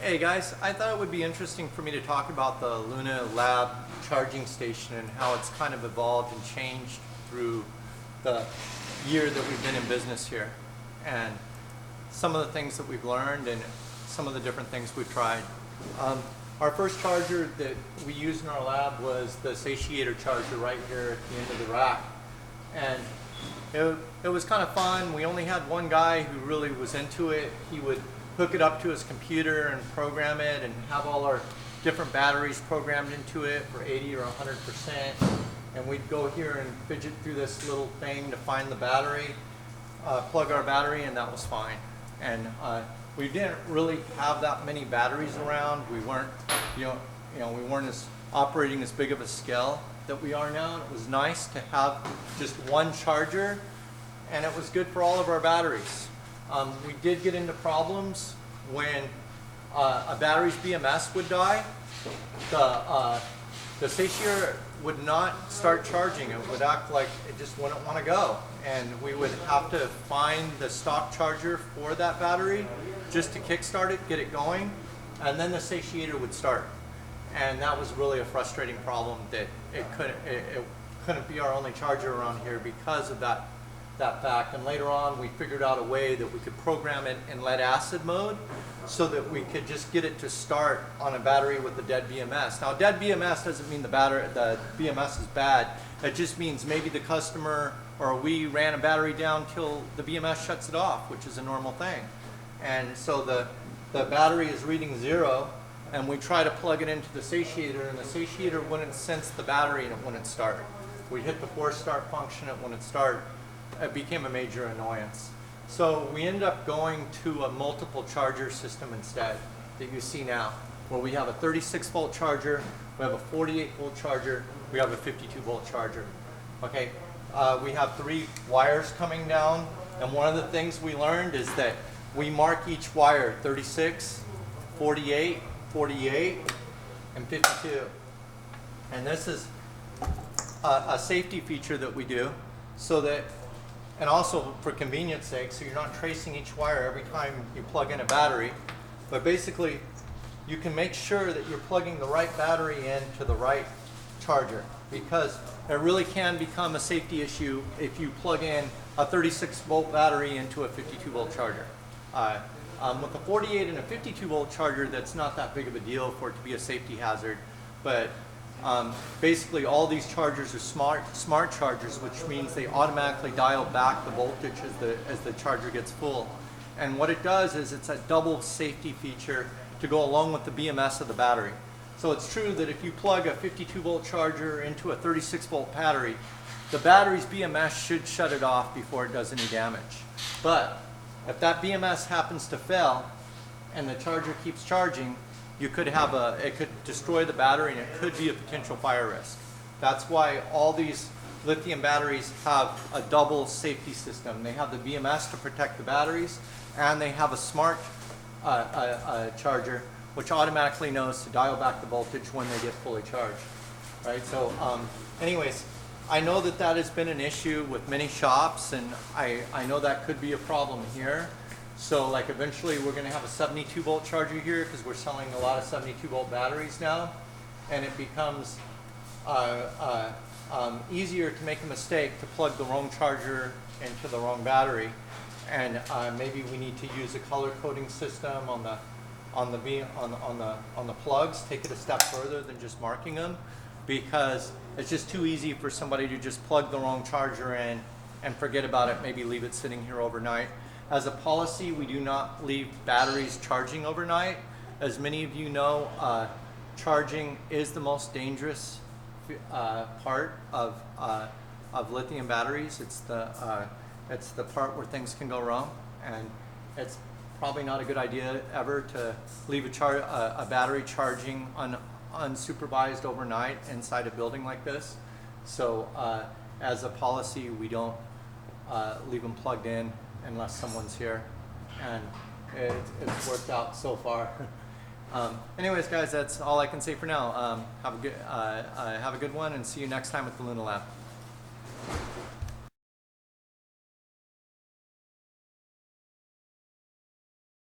Hey guys, I thought it would be interesting for me to talk about the Luna Lab charging station and how it's kind of evolved and changed through the year that we've been in business here, and some of the things that we've learned and some of the different things we've tried. Our first charger that we used in our lab was the satiator charger right here at the end of the rack, and it was kind of fun. We only had one guy who really was into it. He would hook it up to his computer and program it and have all our different batteries programmed into it for 80 or 100%. And we'd go here and fidget through this little thing to find the battery, plug our battery, and that was fine. And we didn't really have that many batteries around. We weren't, we weren't operating as big of a scale that we are now. And it was nice to have just one charger, and it was good for all of our batteries. We did get into problems when a battery's BMS would die. The satiator would not start charging. It would act like it just wouldn't want to go. And we would have to find the stock charger for that battery just to kickstart it, get it going, and then the satiator would start. And that was really a frustrating problem, that it couldn't be our only charger around here because of that fact. And later on we figured out a way that we could program it in lead acid mode so that we could just get it to start on a battery with a dead BMS. Now, dead BMS doesn't mean the BMS is bad. It just means maybe the customer or we ran a battery down till the BMS shuts it off, which is a normal thing. And so the battery is reading 0, and we try to plug it into the satiator, and the satiator wouldn't sense the battery and it wouldn't start. We hit the force start function, it wouldn't start. It became a major annoyance. So we ended up going to a multiple charger system instead that you see now, where we have a 36 volt charger, we have a 48 volt charger, we have a 52 volt charger. Okay, we have 3 wires coming down, and one of the things we learned is that we mark each wire 36, 48, 48, and 52. And this is a safety feature that we do so that, and also for convenience sake, so you're not tracing each wire every time you plug in a battery, but basically you can make sure that you're plugging the right battery into the right charger, because it really can become a safety issue if you plug in a 36 volt battery into a 52 volt charger. With a 48 and a 52 volt charger, that's not that big of a deal for it to be a safety hazard, but basically all these chargers are smart chargers, which means they automatically dial back the voltage as the charger gets full. And what it does is it's a double safety feature to go along with the BMS of the battery. So it's true that if you plug a 52 volt charger into a 36 volt battery, the battery's BMS should shut it off before it does any damage. But if that BMS happens to fail and the charger keeps charging, it could destroy the battery, and it could be a potential fire risk. That's why all these lithium batteries have a double safety system. They have the BMS to protect the batteries, and they have a smart charger which automatically knows to dial back the voltage when they get fully charged. Right? So anyways, I know that has been an issue with many shops, and I know that could be a problem here. So like eventually we're going to have a 72 volt charger here, because we're selling a lot of 72 volt batteries now, and it becomes easier to make a mistake to plug the wrong charger into the wrong battery, and maybe we need to use a color coding system on the plugs, take it a step further than just marking them, because it's just too easy for somebody to just plug the wrong charger in and forget about it, maybe leave it sitting here overnight. As a policy, we do not leave batteries charging overnight. As many of you know, charging is the most dangerous part of lithium batteries. It's the part where things can go wrong, and it's probably not a good idea ever to leave a battery charging unsupervised overnight inside a building like this. So as a policy, we don't leave them plugged in unless someone's here, and it's worked out so far. Anyways, guys, that's all I can say for now. Have a good one, and see you next time at the Luna Lab.